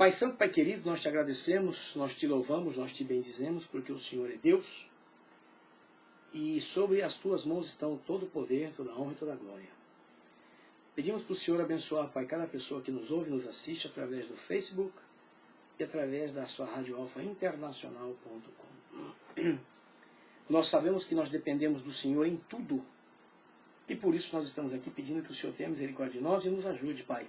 Pai Santo, Pai querido, nós te agradecemos, nós te louvamos, nós te bendizemos, porque o Senhor é Deus. E sobre as tuas mãos estão todo o poder, toda a honra e toda a glória. Pedimos para o Senhor abençoar, Pai, cada pessoa que nos ouve, nos assiste através do Facebook e através da sua Rádio Alfa Internacional.com. Nós sabemos que nós dependemos do Senhor em tudo. E por isso nós estamos aqui pedindo que o Senhor tenha misericórdia de nós e nos ajude, Pai,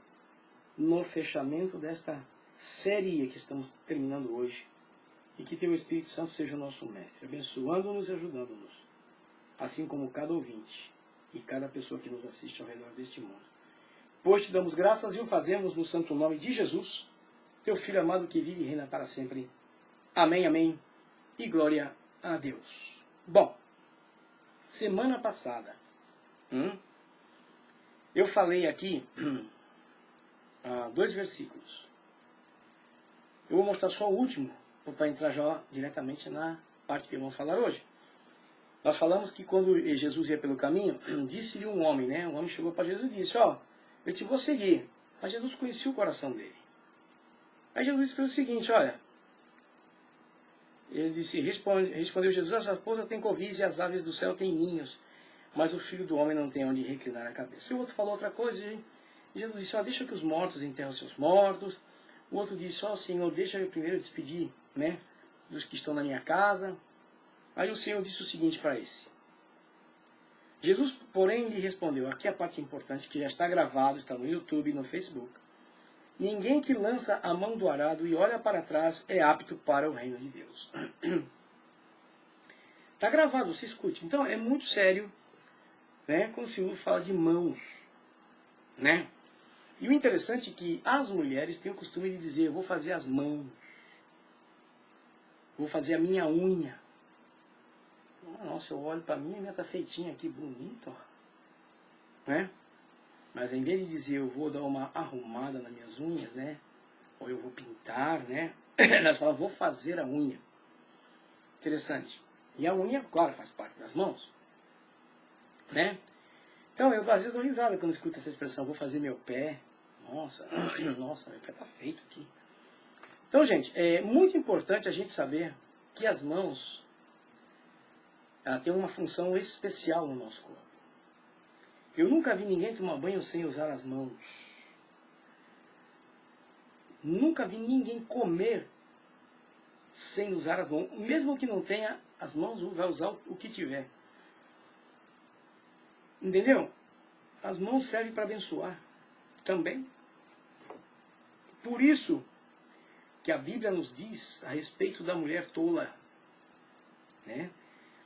no fechamento desta série que estamos terminando hoje. E que teu Espírito Santo seja o nosso mestre, abençoando-nos e ajudando-nos, assim como cada ouvinte e cada pessoa que nos assiste ao redor deste mundo. Pois te damos graças e o fazemos no santo nome de Jesus, teu Filho amado que vive e reina para sempre. Amém, amém e glória a Deus. Bom, semana passada, eu falei aqui 2 versículos. Eu vou mostrar só o último, para entrar já diretamente na parte que vamos falar hoje. Nós falamos que quando Jesus ia pelo caminho, disse-lhe um homem, né? Um homem chegou para Jesus e disse, eu te vou seguir. Mas Jesus conhecia o coração dele. Aí Jesus disse o seguinte, olha, ele disse, respondeu Jesus, as raposas têm covis e as aves do céu têm ninhos, mas o Filho do Homem não tem onde reclinar a cabeça. E o outro falou outra coisa, e Jesus disse, deixa que os mortos enterram seus mortos. O outro disse, Senhor, deixa eu primeiro despedir, né, dos que estão na minha casa. Aí o Senhor disse o seguinte para esse. Jesus, porém, lhe respondeu, aqui é a parte importante, que já está gravado, está no YouTube e no Facebook. Ninguém que lança a mão do arado e olha para trás é apto para o reino de Deus. Está gravado, você escute. Então é muito sério, né, quando se fala de mãos, né? E o interessante é que as mulheres têm o costume de dizer, eu vou fazer as mãos, vou fazer a minha unha. Nossa, eu olho para mim, a minha está feitinha aqui, bonita, né? Mas em vez de dizer, eu vou dar uma arrumada nas minhas unhas, né? Ou eu vou pintar, né? Elas falam, vou fazer a unha. Interessante. E a unha, claro, faz parte das mãos, né? Então, eu às vezes dou risada quando escuto essa expressão, vou fazer meu pé. Nossa, meu pé está feito aqui. Então, gente, é muito importante a gente saber que as mãos, ela tem uma função especial no nosso corpo. Eu nunca vi ninguém tomar banho sem usar as mãos. Nunca vi ninguém comer sem usar as mãos. Mesmo que não tenha as mãos, vai usar o que tiver. Entendeu? As mãos servem para abençoar também. Por isso que a Bíblia nos diz a respeito da mulher tola, né?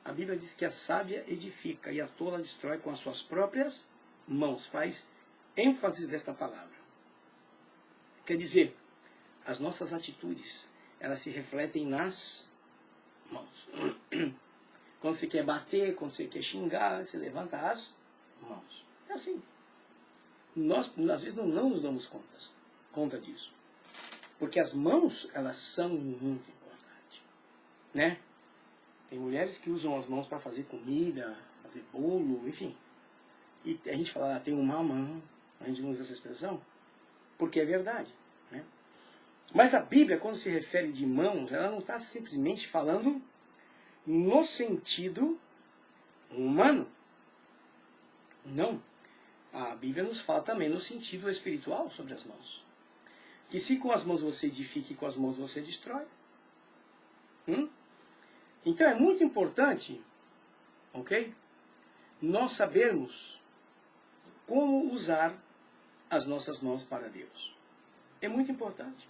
A Bíblia diz que a sábia edifica e a tola destrói com as suas próprias mãos. Faz ênfase nesta palavra. Quer dizer, as nossas atitudes, elas se refletem nas mãos. Quando você quer bater, quando você quer xingar, você levanta as mãos. É assim. Nós, às vezes, não nos damos conta disso. Porque as mãos, elas são muito importantes, né? Tem mulheres que usam as mãos para fazer comida, fazer bolo, enfim. E a gente fala, tem uma mão, a gente não usa essa expressão, porque é verdade, né? Mas a Bíblia, quando se refere de mãos, ela não está simplesmente falando no sentido humano. Não. A Bíblia nos fala também no sentido espiritual sobre as mãos. Que se com as mãos você edifica e com as mãos você destrói. Então é muito importante, ok? Nós sabermos como usar as nossas mãos para Deus. É muito importante.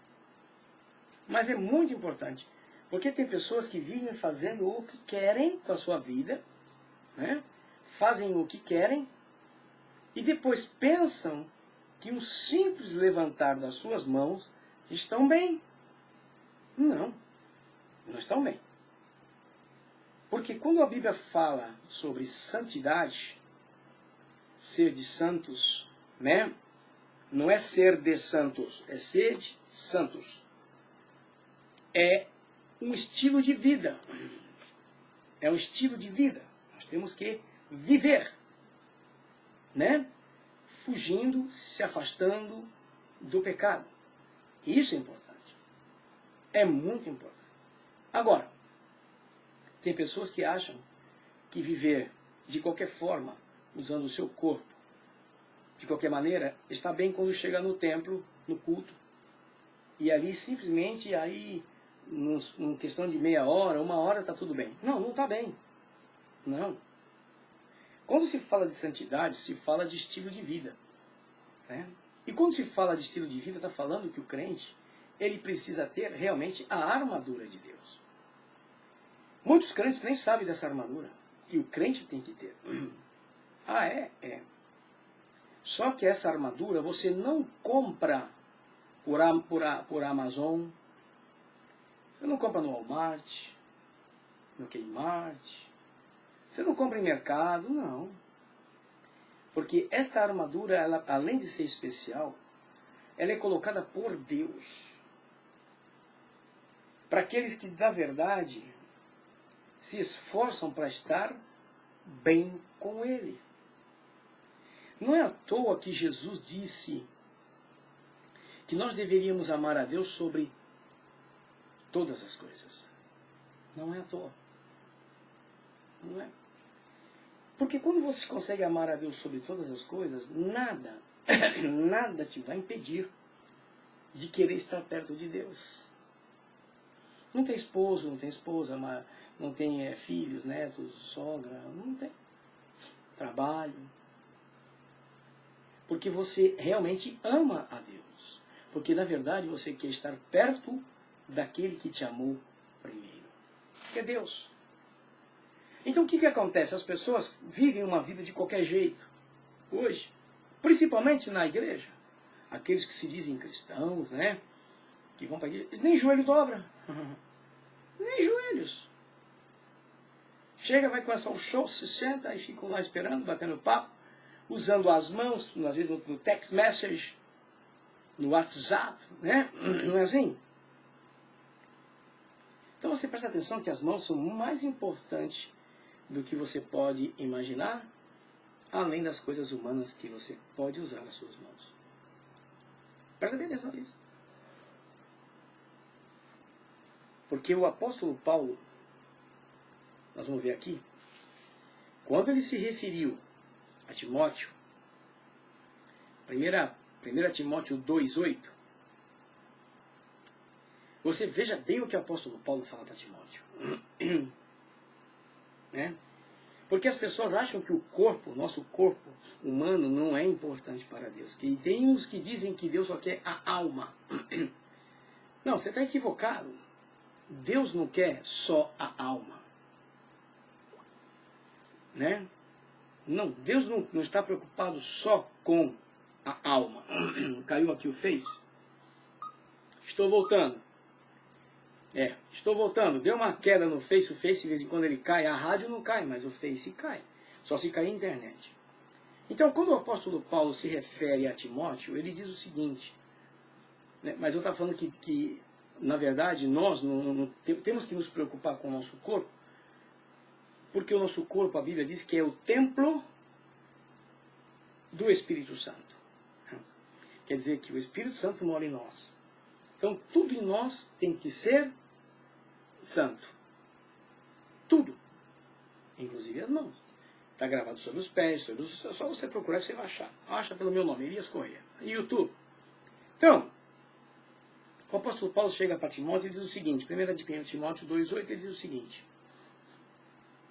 Mas é muito importante. Porque tem pessoas que vivem fazendo o que querem com a sua vida, né? Fazem o que querem, e depois pensam que um simples levantar das suas mãos estão bem. Não estão bem. Porque quando a Bíblia fala sobre santidade, ser de santos, né? Não é ser de santos, é ser de santos. É um estilo de vida. É um estilo de vida. Nós temos que viver, né? Fugindo, se afastando do pecado. Isso é importante. É muito importante. Agora, tem pessoas que acham que viver de qualquer forma, usando o seu corpo, de qualquer maneira, está bem quando chega no templo, no culto, e ali simplesmente, aí, numa questão de meia hora, 1 hora, está tudo bem. Não, não está bem. Não. Quando se fala de santidade, se fala de estilo de vida. Né? E quando se fala de estilo de vida, está falando que o crente, ele precisa ter realmente a armadura de Deus. Muitos crentes nem sabem dessa armadura, que o crente tem que ter. Ah, é? É. Só que essa armadura você não compra por Amazon, você não compra no Walmart, no Kmart, você não compra em mercado, não. Porque esta armadura, ela, além de ser especial, ela é colocada por Deus. Para aqueles que, na verdade, se esforçam para estar bem com Ele. Não é à toa que Jesus disse que nós deveríamos amar a Deus sobre todas as coisas. Não é à toa. Não é? Porque quando você consegue amar a Deus sobre todas as coisas, nada, nada te vai impedir de querer estar perto de Deus. Não tem esposo, não tem esposa, não tem filhos, netos, sogra, não tem. Trabalho. Porque você realmente ama a Deus. Porque na verdade você quer estar perto daquele que te amou primeiro. Que é Deus. Então o que acontece? As pessoas vivem uma vida de qualquer jeito. Hoje. Principalmente na igreja. Aqueles que se dizem cristãos, né? Que vão para a igreja. Nem joelho dobra. Nem joelhos. Chega, vai começar um show, se senta e ficam lá esperando, batendo papo, usando as mãos, às vezes no text message, no WhatsApp, né? Não é assim? Então você presta atenção que as mãos são mais importantes do que você pode imaginar, além das coisas humanas que você pode usar nas suas mãos. Presta bem atenção nisso. Porque o apóstolo Paulo, nós vamos ver aqui, quando ele se referiu a Timóteo, 1 Timóteo 2,8, você veja bem o que o apóstolo Paulo fala para Timóteo. Né? Porque as pessoas acham que o corpo, nosso corpo humano, não é importante para Deus. E tem uns que dizem que Deus só quer a alma. Não, você está equivocado. Deus não quer só a alma. Né? Não, Deus não está preocupado só com a alma. Caiu aqui o Face. Estou voltando. Estou voltando. Deu uma queda no Face. O Face, de vez em quando, ele cai. A rádio não cai, mas o Face cai. Só se cair a internet. Então, quando o apóstolo Paulo se refere a Timóteo, ele diz o seguinte. Né, mas eu estava falando que, na verdade, nós não temos que nos preocupar com o nosso corpo, porque o nosso corpo, a Bíblia diz que é o templo do Espírito Santo. Quer dizer que o Espírito Santo mora em nós. Então, tudo em nós tem que ser santo. Tudo. Inclusive as mãos. Está gravado sobre os pés, só você procurar que você vai achar. Acha pelo meu nome, Elias Corrêa. YouTube. Então, o apóstolo Paulo chega para Timóteo e diz o seguinte, 1 Timóteo 2,8, ele diz o seguinte: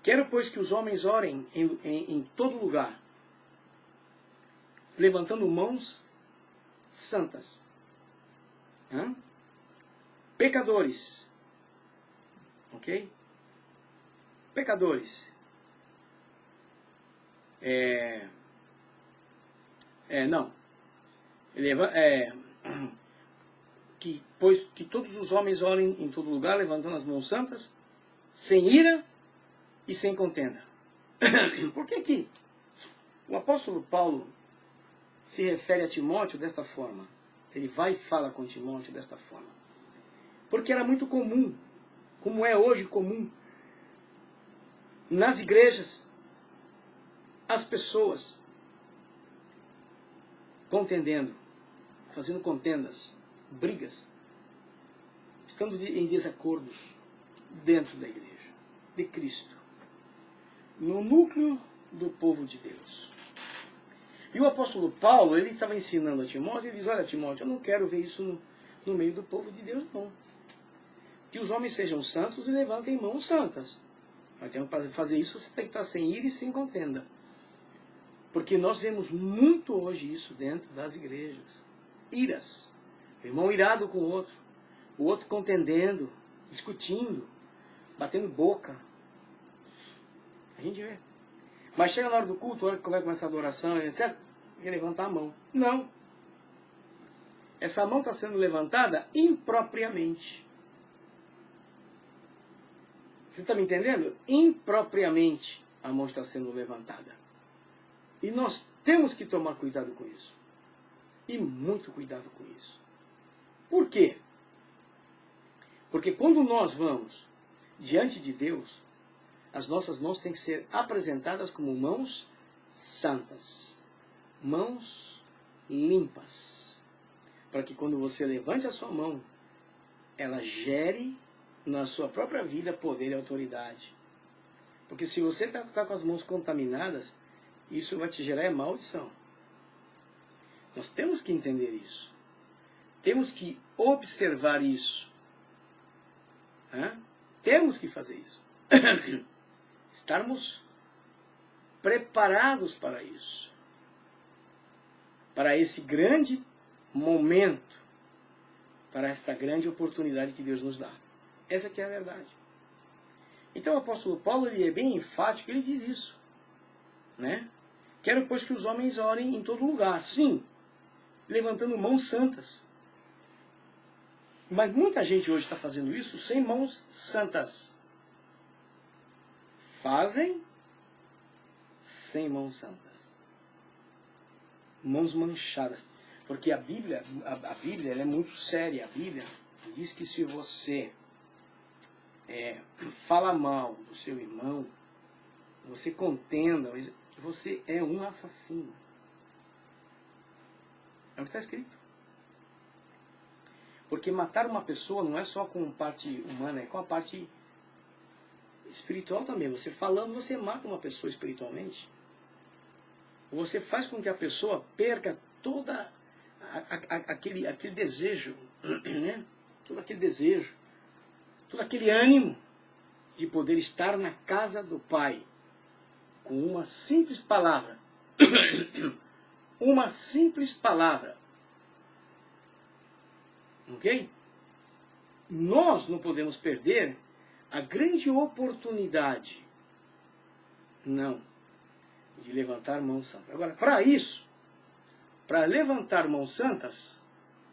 quero, pois, que os homens orem em todo lugar, levantando mãos santas. Pecadores. Ok? Pecadores. Não. Pois que todos os homens orem em todo lugar, levantando as mãos santas, sem ira e sem contenda. Por que que o apóstolo Paulo se refere a Timóteo desta forma? Ele vai e fala com Timóteo desta forma. Porque era muito comum, como é hoje comum, nas igrejas, as pessoas contendendo, fazendo contendas, brigas, estando em desacordos dentro da igreja de Cristo, no núcleo do povo de Deus. E o apóstolo Paulo, ele estava ensinando a Timóteo, ele diz, olha Timóteo, eu não quero ver isso no meio do povo de Deus, não. Que os homens sejam santos e levantem mãos santas. Mas para fazer isso, você tem que estar sem ira e sem contenda. Porque nós vemos muito hoje isso dentro das igrejas. Iras. O irmão irado com o outro contendendo, discutindo, batendo boca. A gente vê. Mas chega na hora do culto, a hora que vai começar a adoração, etc., quer levantar a mão. Não. Essa mão está sendo levantada impropriamente. Você está me entendendo? Impropriamente a mão está sendo levantada. E nós temos que tomar cuidado com isso. E muito cuidado com isso. Por quê? Porque quando nós vamos diante de Deus, as nossas mãos têm que ser apresentadas como mãos santas. Mãos limpas. Para que quando você levante a sua mão, ela gere na sua própria vida poder e autoridade. Porque se você está com as mãos contaminadas, isso vai te gerar maldição. Nós temos que entender isso. Temos que observar isso. Temos que fazer isso. Estarmos preparados para isso. Para esse grande momento. Para esta grande oportunidade que Deus nos dá. Essa que é a verdade. Então o apóstolo Paulo, ele é bem enfático, ele diz isso. Né? Quero, pois, que os homens orem em todo lugar. Sim, levantando mãos santas. Mas muita gente hoje está fazendo isso sem mãos santas. Fazem sem mãos santas. Mãos manchadas. Porque a Bíblia ela é muito séria. A Bíblia diz que se você fala mal do seu irmão, você contenda, você é um assassino. É o que está escrito. Porque matar uma pessoa não é só com a parte humana, é com a parte espiritual também. Você falando, você mata uma pessoa espiritualmente. Você faz com que a pessoa perca toda aquele desejo, né? Todo aquele desejo, todo aquele ânimo de poder estar na casa do Pai com uma simples palavra. Uma simples palavra. Ok? Nós não podemos perder a grande oportunidade, não, de levantar mãos santas. Agora, para isso, para levantar mãos santas,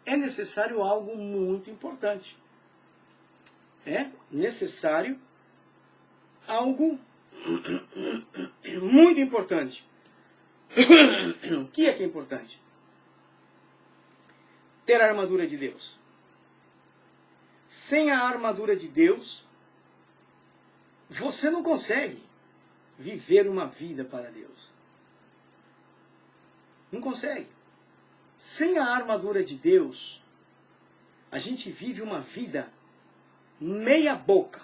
é necessário algo muito importante. É necessário algo muito importante. O que é importante? Ter a armadura de Deus. Sem a armadura de Deus, você não consegue viver uma vida para Deus. Não consegue. Sem a armadura de Deus, a gente vive uma vida meia boca.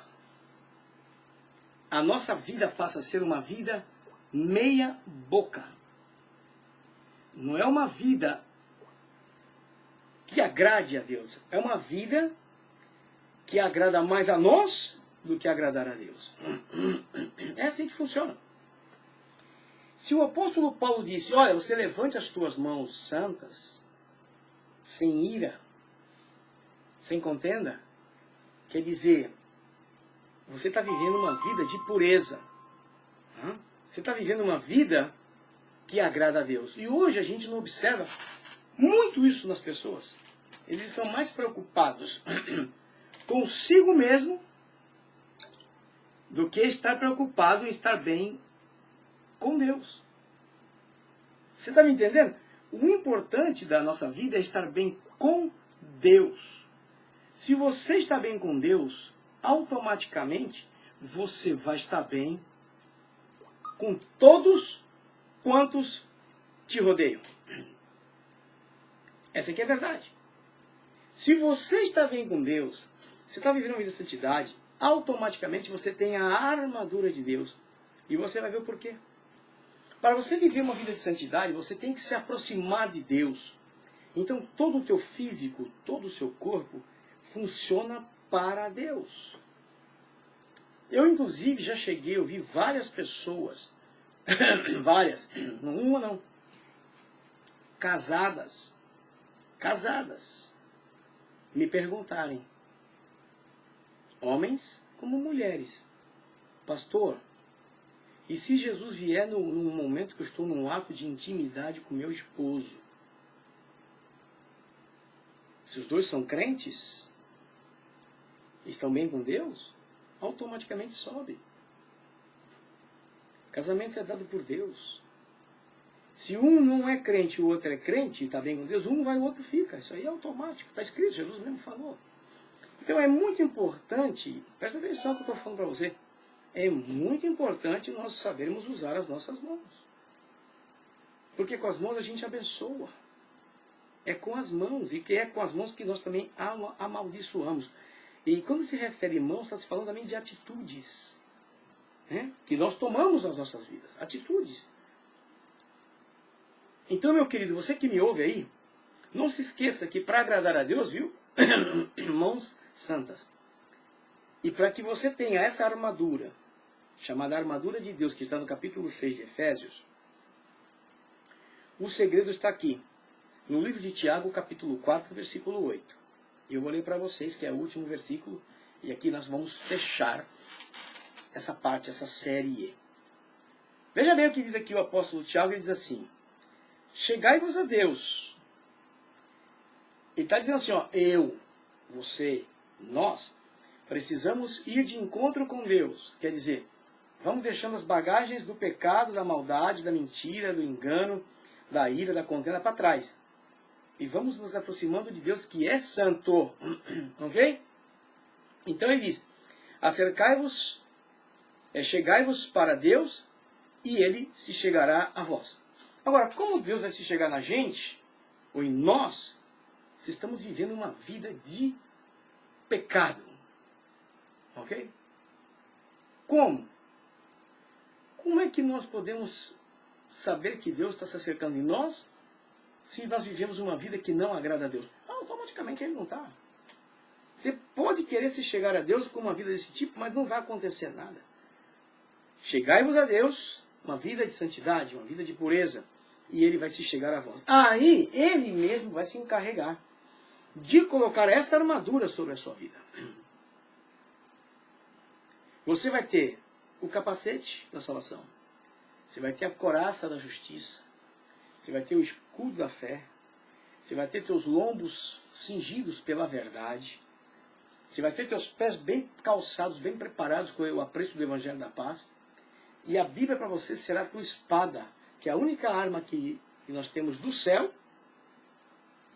A nossa vida passa a ser uma vida meia boca. Não é uma vida que agrade a Deus. É uma vida que agrada mais a nós do que agradar a Deus. É assim que funciona. Se o apóstolo Paulo disse, olha, você levante as tuas mãos santas, sem ira, sem contenda, quer dizer, você está vivendo uma vida de pureza. Você está vivendo uma vida que agrada a Deus. E hoje a gente não observa muito isso nas pessoas. Eles estão mais preocupados consigo mesmo do que estar preocupado em estar bem com Deus. Você está me entendendo? O importante da nossa vida é estar bem com Deus. Se você está bem com Deus, automaticamente você vai estar bem com todos quantos te rodeiam. Essa aqui é a verdade. Se você está bem com Deus, você está vivendo uma vida de santidade, automaticamente você tem a armadura de Deus. E você vai ver o porquê. Para você viver uma vida de santidade, você tem que se aproximar de Deus. Então todo o teu físico, todo o seu corpo funciona para Deus. Eu inclusive já cheguei a ouvir várias pessoas, várias, não uma não, casadas, me perguntarem, homens como mulheres, pastor, e se Jesus vier num momento que eu estou num ato de intimidade com meu esposo, se os dois são crentes, estão bem com Deus, automaticamente sobe. Casamento é dado por Deus. Se um não é crente e o outro é crente e está bem com Deus, um vai e o outro fica. Isso aí é automático. Está escrito, Jesus mesmo falou. Então é muito importante, presta atenção no que eu estou falando para você, é muito importante nós sabermos usar as nossas mãos. Porque com as mãos a gente abençoa. É com as mãos, e que é com as mãos que nós também amaldiçoamos. E quando se refere a mãos, está se falando também de atitudes, né? Que nós tomamos nas nossas vidas. Atitudes. Então, meu querido, você que me ouve aí, não se esqueça que para agradar a Deus, viu? Mãos santas. E para que você tenha essa armadura, chamada armadura de Deus, que está no capítulo 6 de Efésios, o segredo está aqui, no livro de Tiago, capítulo 4, versículo 8. E eu vou ler para vocês, que é o último versículo, e aqui nós vamos fechar essa parte, essa série. Veja bem o que diz aqui o apóstolo Tiago, ele diz assim, chegai-vos a Deus. Ele está dizendo assim, ó, eu, você, nós, precisamos ir de encontro com Deus. Quer dizer, vamos deixando as bagagens do pecado, da maldade, da mentira, do engano, da ira, da contenda para trás. E vamos nos aproximando de Deus que é santo. Ok? Então ele diz, acercai-vos, chegai-vos para Deus e Ele se chegará a vós. Agora, como Deus vai se chegar na gente, ou em nós, se estamos vivendo uma vida de pecado? Ok? Como? Como é que nós podemos saber que Deus está se acercando em nós se nós vivemos uma vida que não agrada a Deus? Automaticamente Ele não está. Você pode querer se chegar a Deus com uma vida desse tipo, mas não vai acontecer nada. Chegai-vos a Deus, uma vida de santidade, uma vida de pureza, e Ele vai se chegar a vós. Aí, Ele mesmo vai se encarregar de colocar esta armadura sobre a sua vida. Você vai ter o capacete da salvação, você vai ter a couraça da justiça, você vai ter o escudo da fé, você vai ter teus lombos cingidos pela verdade, você vai ter teus pés bem calçados, bem preparados com o apreço do Evangelho da Paz, e a Bíblia para você será a tua espada, que é a única arma que nós temos do céu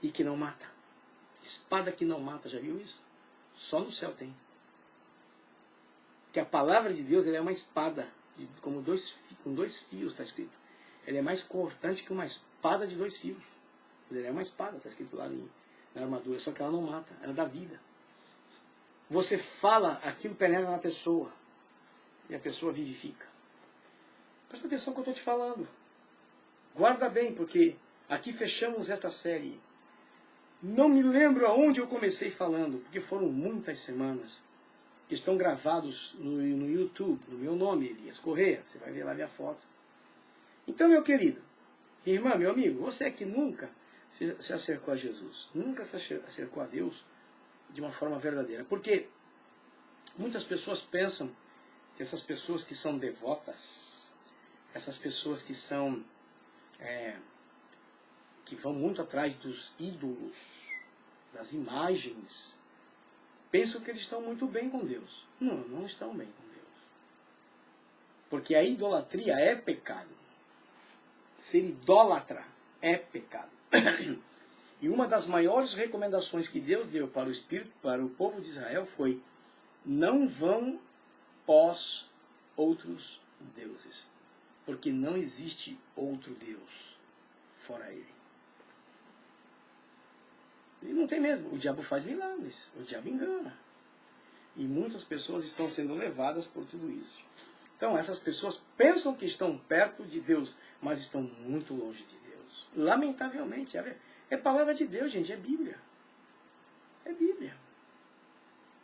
e que não mata. Espada que não mata, já viu isso? Só no céu tem. Que a palavra de Deus ela é uma espada, com dois fios, está escrito. Ela é mais cortante que uma espada de 2 fios. Ela é uma espada, está escrito lá na armadura, só que ela não mata, ela dá vida. Você fala, aquilo penetra na pessoa, e a pessoa vivifica. Presta atenção no que eu estou te falando. Guarda bem, porque aqui fechamos esta série. Não me lembro aonde eu comecei falando, porque foram muitas semanas, que estão gravados no YouTube, no meu nome, Elias Correia, você vai ver lá minha foto. Então, meu querido, minha irmã, meu amigo, você que nunca se acercou a Jesus, nunca se acercou a Deus de uma forma verdadeira, porque muitas pessoas pensam que essas pessoas que são devotas, essas pessoas que são que vão muito atrás dos ídolos, das imagens, pensam que eles estão muito bem com Deus. Não, não estão bem com Deus. Porque a idolatria é pecado. Ser idólatra é pecado. E uma das maiores recomendações que Deus deu para o Espírito, para o povo de Israel foi: não vão pós outros deuses, porque não existe outro Deus fora Ele. E não tem mesmo. O diabo faz milagres, o diabo engana. E muitas pessoas estão sendo levadas por tudo isso. Então, essas pessoas pensam que estão perto de Deus, mas estão muito longe de Deus. Lamentavelmente. É palavra de Deus, gente. É Bíblia. É Bíblia.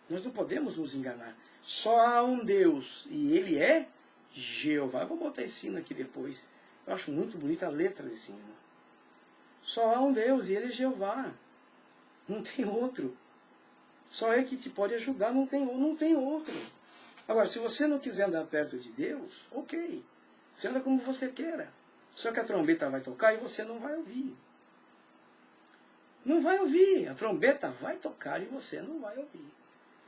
Nós não podemos nos enganar. Só há um Deus. E Ele é Jeová. Eu vou botar esse hino aqui depois. Eu acho muito bonita a letra desse hino. Só há um Deus e Ele é Jeová. Não tem outro. Só Ele que te pode ajudar, não tem outro. Agora, se você não quiser andar perto de Deus, ok. Você anda como você queira. Só que a trombeta vai tocar e você não vai ouvir. Não vai ouvir. A trombeta vai tocar e você não vai ouvir.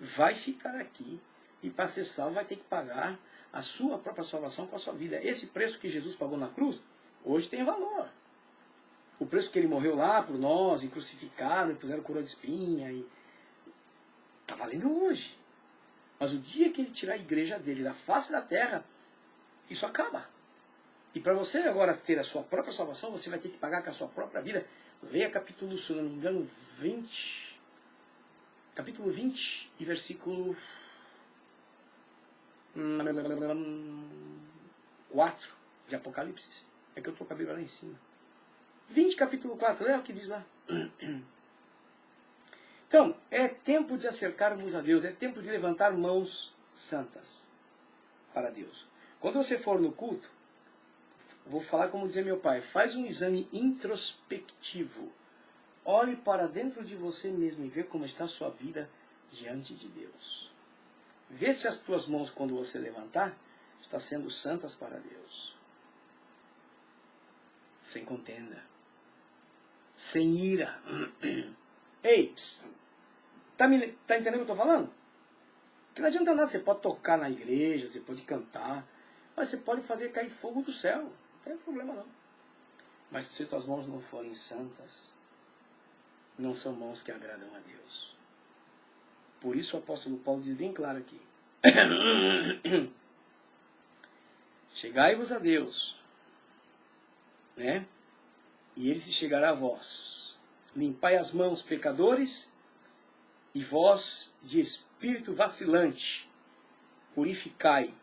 Vai ficar aqui. E para ser salvo vai ter que pagar a sua própria salvação com a sua vida. Esse preço que Jesus pagou na cruz, hoje tem valor. O preço que Ele morreu lá por nós, e crucificaram, e puseram coroa de espinha, e está valendo hoje. Mas o dia que Ele tirar a igreja dele da face da terra, isso acaba. E para você agora ter a sua própria salvação, você vai ter que pagar com a sua própria vida. Leia capítulo, se eu não me engano, 20. Capítulo 20 e versículo 4 de Apocalipse. É que eu estou com a Bíblia lá em cima. 20, capítulo 4, é o que diz lá. Então, é tempo de acercarmos a Deus, é tempo de levantar mãos santas para Deus. Quando você for no culto, vou falar como dizia meu pai, faz um exame introspectivo. Olhe para dentro de você mesmo e vê como está a sua vida diante de Deus. Vê se as tuas mãos, quando você levantar, estão sendo santas para Deus. Sem contenda. Sem ira. Ei, tá entendendo o que eu estou falando? Que não adianta nada, você pode tocar na igreja, você pode cantar, mas você pode fazer cair fogo do céu. Não tem problema não. Mas se tuas mãos não forem santas, não são mãos que agradam a Deus. Por isso o apóstolo Paulo diz bem claro aqui. Chegai-vos a Deus, né? E Ele se chegará a vós. Limpai as mãos, pecadores, e vós de espírito vacilante, purificai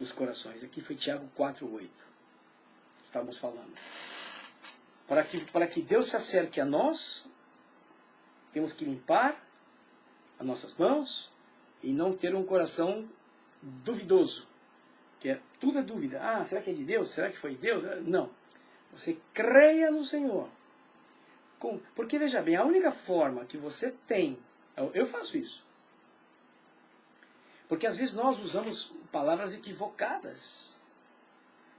os corações. Aqui foi Tiago 4:8. Estamos falando. Para que Deus se acerque a nós, temos que limpar as nossas mãos e não ter um coração duvidoso. Que tudo é dúvida. Ah, será que é de Deus? Será que foi Deus? Não. Você creia no Senhor. Porque, veja bem, a única forma que você tem... Eu faço isso. Porque às vezes nós usamos palavras equivocadas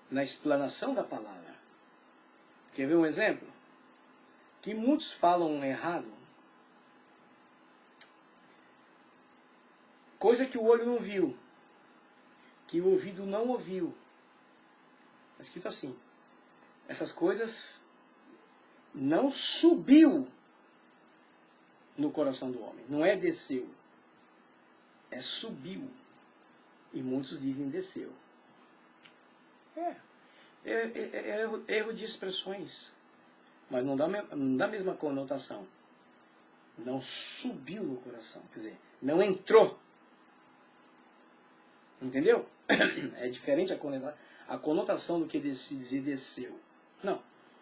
na explanação da palavra. Quer ver um exemplo? Que muitos falam errado. Coisa que o olho não viu, que o ouvido não ouviu. Está escrito assim. Essas coisas não subiu no coração do homem. Não é desceu. É subiu. E muitos dizem desceu. É erro de expressões. Mas não dá a mesma conotação. Não subiu no coração. Quer dizer, não entrou. Entendeu? É diferente a conotação do que dizer desceu. Não.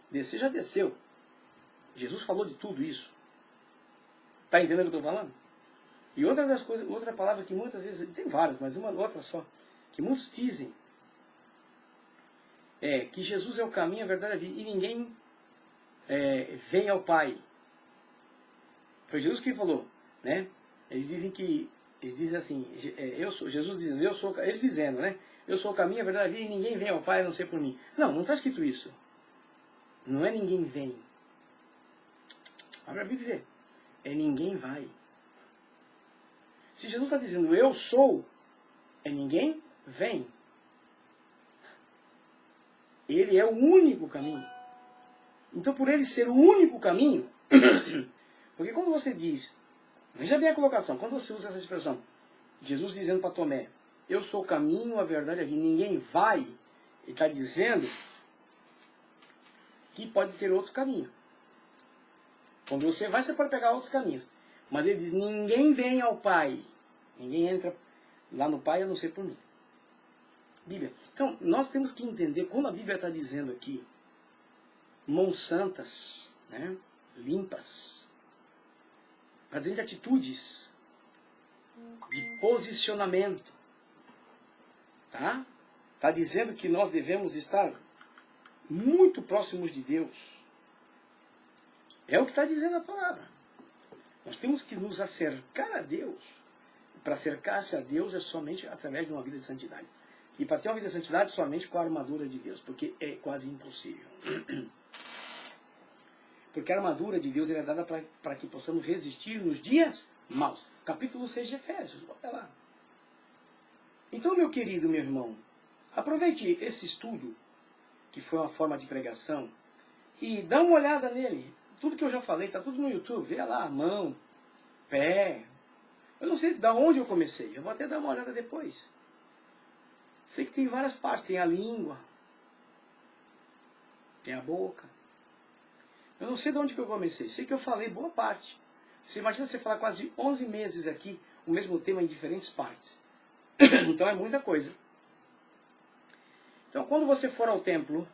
Descer já desceu. Jesus falou de tudo isso. Está entendendo o que eu estou falando? E outra das coisas, outra palavra que muitas vezes, tem várias, mas uma outra só, que muitos dizem, é que Jesus é o caminho, a verdade e a vida, e ninguém vem ao Pai. Foi Jesus que falou, né? Eles dizem assim, Jesus dizendo, eles dizendo, né? Eu sou o caminho, a verdade e a vida, e ninguém vem ao Pai a não ser por mim. Não, não está escrito isso. Não é ninguém vem. Abre a Bíblia e vê. É ninguém vai. Se Jesus está dizendo eu sou, é ninguém vem. Ele é o único caminho. Então, por ele ser o único caminho, porque quando você diz, veja bem a colocação, quando você usa essa expressão, Jesus dizendo para Tomé, eu sou o caminho, a verdade e a vida, ninguém vai, ele está dizendo que pode ter outro caminho. Quando você vai, você pode pegar outros caminhos. Mas ele diz, ninguém vem ao Pai. Ninguém entra lá no Pai a não ser por mim. Bíblia. Então, nós temos que entender, quando a Bíblia está dizendo aqui, mãos santas, né, limpas, está dizendo de atitudes, de posicionamento. Tá? Está dizendo que nós devemos estar muito próximos de Deus. É o que está dizendo a palavra. Nós temos que nos acercar a Deus. Para acercar-se a Deus é somente através de uma vida de santidade. E para ter uma vida de santidade, somente com a armadura de Deus, porque é quase impossível. Porque a armadura de Deus é dada para que possamos resistir nos dias maus. Capítulo 6 de Efésios, olha lá. Então, meu querido, meu irmão, aproveite esse estudo, que foi uma forma de pregação, e dá uma olhada nele. Tudo que eu já falei, está tudo no YouTube. Vê lá, mão, pé. Eu não sei de onde eu comecei, eu vou até dar uma olhada depois. Sei que tem várias partes, tem a língua, tem a boca. Eu não sei de onde que eu comecei, sei que eu falei boa parte. Você imagina você falar quase 11 meses aqui, o mesmo tema em diferentes partes. Então é muita coisa. Então quando você for ao templo,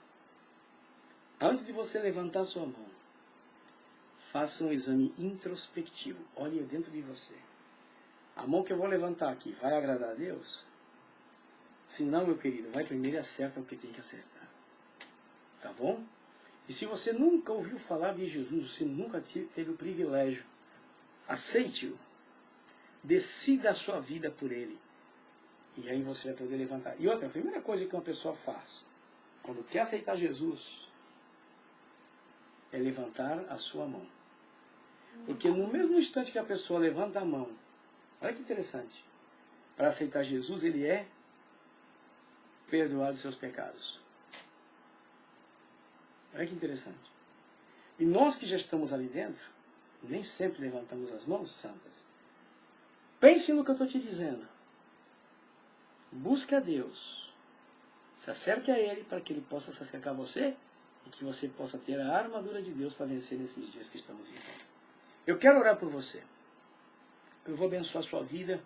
antes de você levantar sua mão, faça um exame introspectivo. Olhe dentro de você. A mão que eu vou levantar aqui vai agradar a Deus? Se não, meu querido, vai primeiro e acerta o que tem que acertar. Tá bom? E se você nunca ouviu falar de Jesus, você nunca teve o privilégio, aceite-o. Decida a sua vida por Ele. E aí você vai poder levantar. E outra, a primeira coisa que uma pessoa faz, quando quer aceitar Jesus, é levantar a sua mão. Porque no mesmo instante que a pessoa levanta a mão, olha que interessante, para aceitar Jesus, ele é perdoado dos seus pecados. Olha que interessante. E nós que já estamos ali dentro, nem sempre levantamos as mãos santas. Pense no que eu estou te dizendo. Busque a Deus. Se acerque a Ele para que Ele possa se acercar a você e que você possa ter a armadura de Deus para vencer nesses dias que estamos vivendo. Eu quero orar por você. Eu vou abençoar a sua vida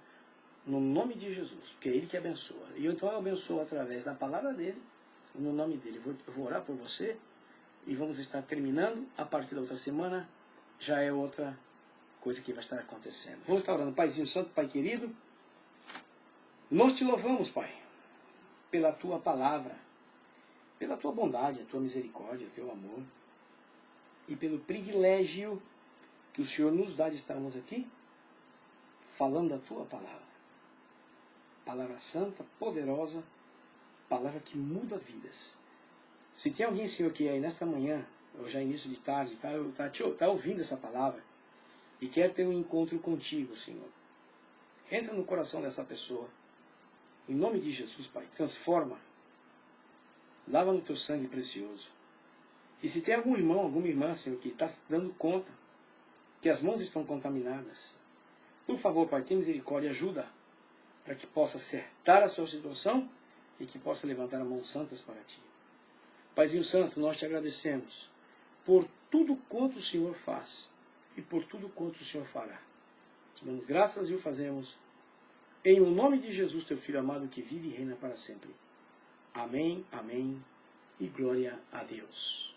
no nome de Jesus, porque é Ele que abençoa. E então eu abençoo através da palavra dEle, no nome dEle. Eu vou orar por você e vamos estar terminando. A partir da outra semana já é outra coisa que vai estar acontecendo. Vamos estar orando. Paizinho Santo, Pai querido, nós te louvamos, Pai, pela Tua palavra, pela Tua bondade, a Tua misericórdia, o Teu amor, e pelo privilégio que o Senhor nos dá de estarmos aqui, falando da Tua palavra. Palavra santa, poderosa, palavra que muda vidas. Se tem alguém, Senhor, que aí nesta manhã, ou já início de tarde, está ouvindo essa palavra, e quer ter um encontro contigo, Senhor, entra no coração dessa pessoa, em nome de Jesus, Pai, transforma, lava no Teu sangue precioso. E se tem algum irmão, alguma irmã, Senhor, que está se dando conta que as mãos estão contaminadas, por favor, Pai, tenha misericórdia, ajuda, para que possa acertar a sua situação e que possa levantar as mãos santas para Ti. Paizinho Santo, nós te agradecemos por tudo quanto o Senhor faz e por tudo quanto o Senhor fará. Te damos graças e o fazemos em o nome de Jesus, Teu Filho amado, que vive e reina para sempre. Amém, amém e glória a Deus.